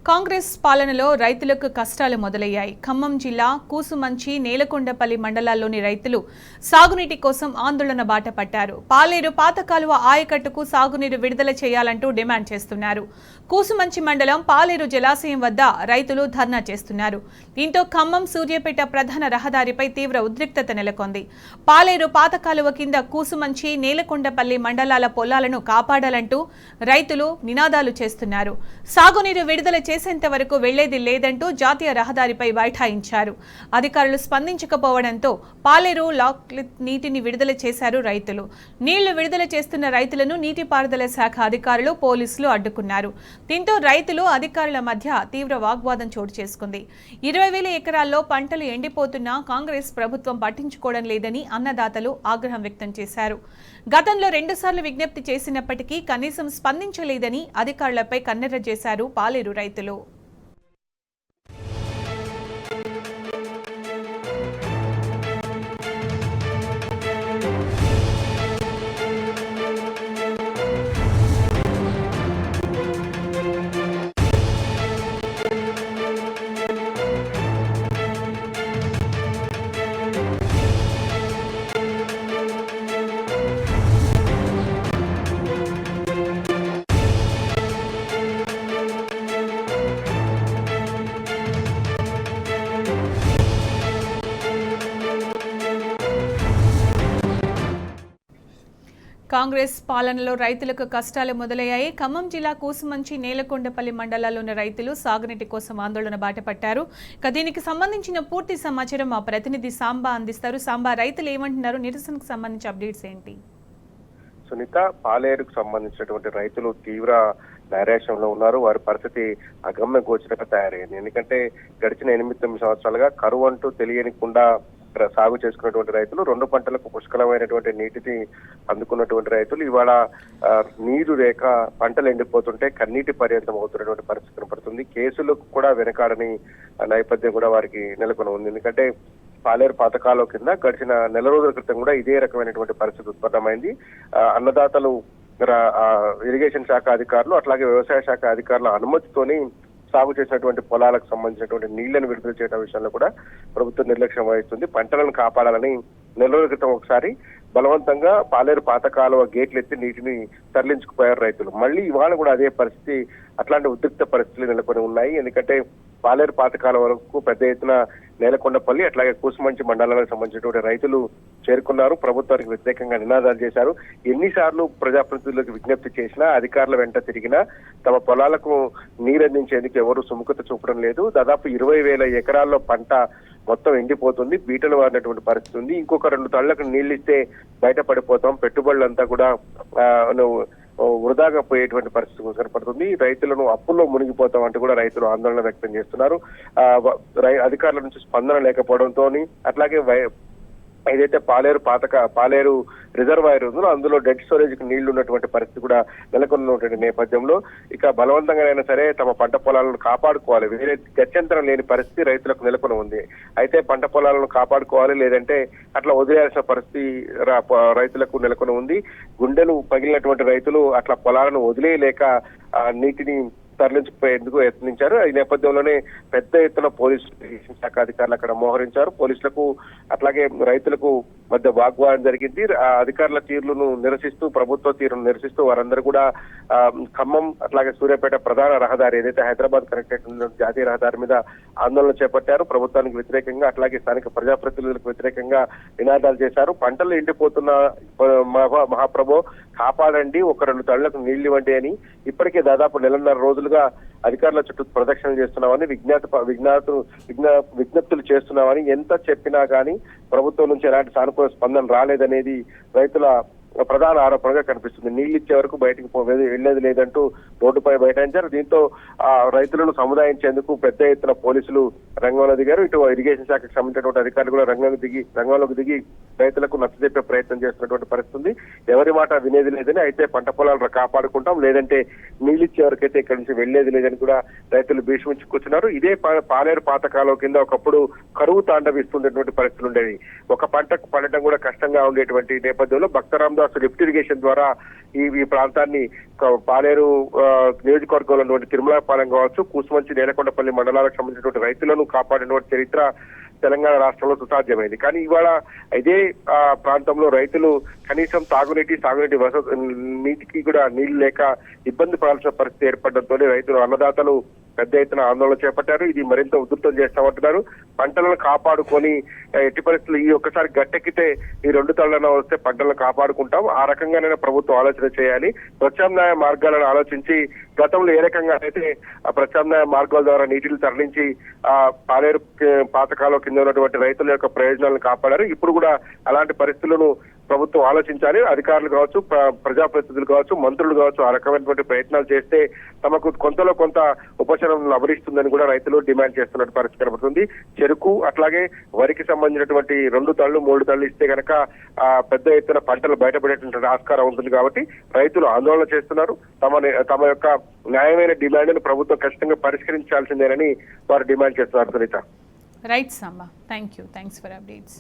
కాంగ్రెస్ పాలనలో రైతులకు కష్టాలు మొదలయ్యాయి. ఖమ్మం జిల్లా కూసుమంచి, నేలకొండపల్లి మండలాల్లోని రైతులు సాగునీటి కోసం ఆందోళన బాట పట్టారు. పాలేరు పాత కాలువ ఆయకట్టుకు సాగునీరు విడుదల చేయాలంటూ డిమాండ్ చేస్తున్నారు. కూసుమంచి మండలం పాలేరు జలాశయం వద్ద రైతులు ధర్నా చేస్తున్నారు. దీంతో ఖమ్మం సూర్యాపేట ప్రధాన రహదారిపై తీవ్ర ఉద్రిక్తత నెలకొంది. పాలేరు పాత కాలువ కింద కూసుమంచి, నేలకొండపల్లి మండలాల పొలాలను కాపాడాలంటూ రైతులు నినాదాలు చేస్తున్నారు. సాగునీరు విడుదల చేసేంత వరకు వెళ్లేది లేదంటూ జాతీయ రహదారిపై బైఠాయించారు. అధికారులు స్పందించకపోవడంతో పాలేరు లాక్ నీటిని విడుదల చేశారు రైతులు. నీళ్లు విడుదల చేస్తున్న రైతులను నీటిపారుదల శాఖ అధికారులు, పోలీసులు అడ్డుకున్నారు. దీంతో రైతులు, అధికారుల మధ్య తీవ్ర వాగ్వాదం చోటు చేసుకుంది. 20,000 ఎకరాల్లో పంటలు ఎండిపోతున్నా కాంగ్రెస్ ప్రభుత్వం పట్టించుకోవడం లేదని అన్నదాతలు ఆగ్రహం వ్యక్తం చేశారు. గతంలో 2 సార్లు విజ్ఞప్తి చేసినప్పటికీ కనీసం స్పందించలేదని అధికారులపై కన్నెర్ర చేశారు పాలేరు రైతులు. కాంగ్రెస్ పాలనలో రైతులకు కష్టాలు మొదలయ్యాయి. ఖమ్మం జిల్లా కూసుమంచి, నేలకొండపల్లి మండలాల్లోని రైతులు సాగునీటి కోసం ఆందోళన బాటపట్టారు. దీనికి సంబంధించిన పూర్తి సమాచారం మా ప్రతినిధి సాంబా అందిస్తారు. సాంబా, రైతులు ఏమంటున్నారు? నిరసనకు సంబంధించి అప్డేట్స్ ఏంటి? సునీత, పాలేరుకు సంబంధించినటువంటి రైతులు తీవ్ర నైరాశ్యంలో ఉన్నారు. వారి పరిస్థితి అగమ్య గోచరంగా తయారైంది. ఎందుకంటే గడిచిన 8-9 సంవత్సరాలుగా కరువు అంటూ తెలియనికుండా సాగు చేసుకున్నటువంటి రైతులు, 2 పంటలకు పుష్కలమైనటువంటి నీటిని అందుకున్నటువంటి రైతులు ఇవాళ నీరు లేక పంటలు ఎండిపోతుంటే కన్నీటి పర్యంతం అవుతున్నటువంటి పరిస్థితి కనపడుతుంది. కేసులకు కూడా వెనకాడని నేపథ్యం కూడా వారికి నెలకొని ఉంది. ఎందుకంటే పాలేరు పాతకాల కింద గడిచిన నెల రోజుల క్రితం కూడా ఇదే రకమైనటువంటి పరిస్థితి ఉత్పన్నమైంది. అన్నదాతలు, ఇరిగేషన్ శాఖ అధికారులు, అట్లాగే వ్యవసాయ శాఖ అధికారుల అనుమతితోని సాగు చేసినటువంటి పొలాలకు సంబంధించినటువంటి నీళ్లను విడుదల చేయడం విషయంలో కూడా ప్రభుత్వం నిర్లక్ష్యం వహిస్తుంది. పంటలను కాపాడాలని నెల రోజుల క్రితం ఒకసారి బలవంతంగా పాలేరు పాత కాలువ గేట్లు ఎత్తి నీటిని తరలించుకుపోయారు రైతులు. మళ్ళీ ఇవాళ కూడా అదే పరిస్థితి, అట్లాంటి ఉద్రిక్త పరిస్థితులు నెలకొని ఉన్నాయి. ఎందుకంటే పాలేరు పాత కాలువ వరకు పెద్ద ఎత్తున నేలకొండపల్లి, అట్లాగే కూసుమంచి మండలాలకు సంబంధించినటువంటి రైతులు చేరుకున్నారు. ప్రభుత్వానికి వ్యతిరేకంగా నినాదాలు చేశారు. ఎన్నిసార్లు ప్రజాప్రతినిధులకు విజ్ఞప్తి చేసినా, అధికారుల వెంట తిరిగినా తమ పొలాలకు నీరందించేందుకు ఎవరు సుముఖత చూపడం లేదు. దాదాపు 20,000 ఎకరాల్లో పంట మొత్తం ఎండిపోతుంది, బీటలు వారినటువంటి పరిస్థితి ఉంది. ఇంకొక 2 తళ్లకు నీళ్లు ఇస్తే బయటపడిపోతాం, పెట్టుబడులంతా కూడా వృధాగా పోయేటువంటి పరిస్థితి కనపడుతుంది. రైతులను అప్పుల్లో మునిగిపోతాం అంటూ కూడా రైతులు ఆందోళన వ్యక్తం చేస్తున్నారు. అధికారుల నుంచి స్పందన లేకపోవడంతో, అట్లాగే ఏదైతే పాలేరు రిజర్వాయర్ ఉందో అందులో డెడ్ స్టోరేజ్ కి నీళ్లు ఉన్నటువంటి పరిస్థితి కూడా నెలకొన్నటువంటి నేపథ్యంలో ఇక బలవంతంగానైనా సరే తమ పంట పొలాలను కాపాడుకోవాలి, వేరే గత్యంతరం లేని పరిస్థితి రైతులకు నెలకొని ఉంది. అయితే పంట పొలాలను కాపాడుకోవాలి, లేదంటే అట్లా వదిలేయాల్సిన పరిస్థితి రైతులకు నెలకొని ఉంది. గుండెలు పగిలినటువంటి రైతులు అట్లా పొలాలను వదిలేయలేక నీటిని తరలించుకుపోయేందుకు యత్నించారు. ఈ నేపథ్యంలోనే పెద్ద ఎత్తున పోలీసు శాఖ అధికారులు అక్కడ మోహరించారు. పోలీసులకు అట్లాగే రైతులకు మధ్య వాగ్వాదం జరిగింది. అధికారుల తీరును నిరసిస్తూ, ప్రభుత్వ తీరును నిరసిస్తూ వారందరూ కూడా ఖమ్మం అట్లాగే సూర్యాపేట ప్రధాన రహదారి, ఏదైతే హైదరాబాద్ కనెక్ట్ జాతీయ రహదారి మీద ఆందోళన చేపట్టారు. ప్రభుత్వానికి వ్యతిరేకంగా, అట్లాగే స్థానిక ప్రజాప్రతినిధులకు వ్యతిరేకంగా నినాదాలు చేశారు. పంటలు ఎండిపోతున్న మహాప్రభు కాపాడండి, 1-2 తళ్లకు నీళ్లు ఇవ్వండి అని ఇప్పటికే దాదాపు 1.5 రోజులుగా అధికారుల చుట్టూ ప్రదక్షిణలు చేస్తున్నామని, విజ్ఞప్తులు చేస్తున్నామని ఎంత చెప్పినా కానీ ప్రభుత్వం నుంచి ఎలాంటి సానుకూల స్పందన రాలేదనేది రైతుల ప్రధాన ఆరోపణగా కనిపిస్తుంది. నీళ్లు ఇచ్చే వరకు బయటకు వెళ్లేది లేదంటూ రోడ్డుపై బైఠాయించారు. దీంతో రైతులను సముదాయించేందుకు పెద్ద ఎత్తున పోలీసులు రంగంలో దిగారు. ఇటు ఇరిగేషన్ శాఖకు సంబంధించినటువంటి అధికారులు కూడా రంగంలోకి దిగి రైతులకు నచ్చజెప్పే ప్రయత్నం చేస్తున్నటువంటి పరిస్థితి. ఎవరి మాట వినేది లేదని, అయితే పంట పొలాలను కాపాడుకుంటాం, లేదంటే నీళ్ళిచ్చే వరకైతే ఇక్కడి నుంచి వెళ్లేది లేదని కూడా రైతులు భీష్మించి కూర్చున్నారు. ఇదే పాలేరు పాతకాలం కింద ఒకప్పుడు కరువు తాండవిస్తున్నటువంటి పరిస్థితులు ఉండేవి. ఒక పంటకు పండటం కూడా కష్టంగా ఉండేటువంటి నేపథ్యంలో భక్తరామదాసు లిఫ్ట్ ఇరిగేషన్ ద్వారా ఈ ప్రాంతాన్ని పాలేరు నియోజకవర్గంలో ఉన్నటువంటి తిరుమలపాలెం కావచ్చు, కూసుమంచి నేలకొండపల్లి మండలాలకు సంబంధించినటువంటి రైతులను కాపాడినటువంటి చరిత్ర తెలంగాణ రాష్ట్రంలో సుసాధ్యమైంది. కానీ ఇవాళ ఇదే ప్రాంతంలో రైతులు కనీసం తాగునీటి నీటికి కూడా నీళ్లు లేక ఇబ్బంది పడాల్సిన పరిస్థితి ఏర్పడడంతో రైతులు అన్నదాతలు పెద్ద ఎత్తున ఆందోళన చేపట్టారు. ఇది మరింత ఉధృతం చేస్తామంటున్నారు. పంటలను కాపాడుకొని ఎట్టి పరిస్థితులు ఈ ఒక్కసారి గట్టెక్కితే ఈ 2 తళ్ళన వస్తే పంటలను కాపాడుకుంటాం. ఆ రకంగానైనా ప్రభుత్వం ఆలోచన చేయాలి. ప్రత్యామ్నాయ మార్గాలను ఆలోచించి గతంలో ఏ రకంగా అయితే ఆ ప్రత్యామ్నాయ మార్గాల ద్వారా నీటిని తరలించి పాలేరు పాతకాలం కింద ఉన్నటువంటి రైతుల యొక్క ప్రయోజనాలను కాపాడారు. ఇప్పుడు కూడా అలాంటి పరిస్థితులను ప్రభుత్వం ఆలోచించాలి. అధికారులు కావచ్చు, ప్రజాప్రతినిధులు కావచ్చు, మంత్రులు కావచ్చు ఆ రకమైనటువంటి ప్రయత్నాలు చేస్తే తమకు కొంతలో కొంత ఉపశమనం లభిస్తుందని కూడా రైతులు డిమాండ్ చేస్తున్నట్టు పరిస్థితి కనబడుతుంది. చెరుకు అట్లాగే వరికి సంబంధించినటువంటి 2 తళ్ళు 3 తళ్ళు ఇస్తే కనుక పెద్ద ఎత్తున పంటలు బయటపడేటువంటి ఆస్కారం ఉంటుంది. కాబట్టి రైతులు ఆందోళన చేస్తున్నారు. తమ యొక్క న్యాయమైన డిమాండ్ను ప్రభుత్వం ఖచ్చితంగా పరిష్కరించాల్సిందేనని వారు డిమాండ్ చేస్తున్నారు. Sunitha. Right Samba, thanks for updates.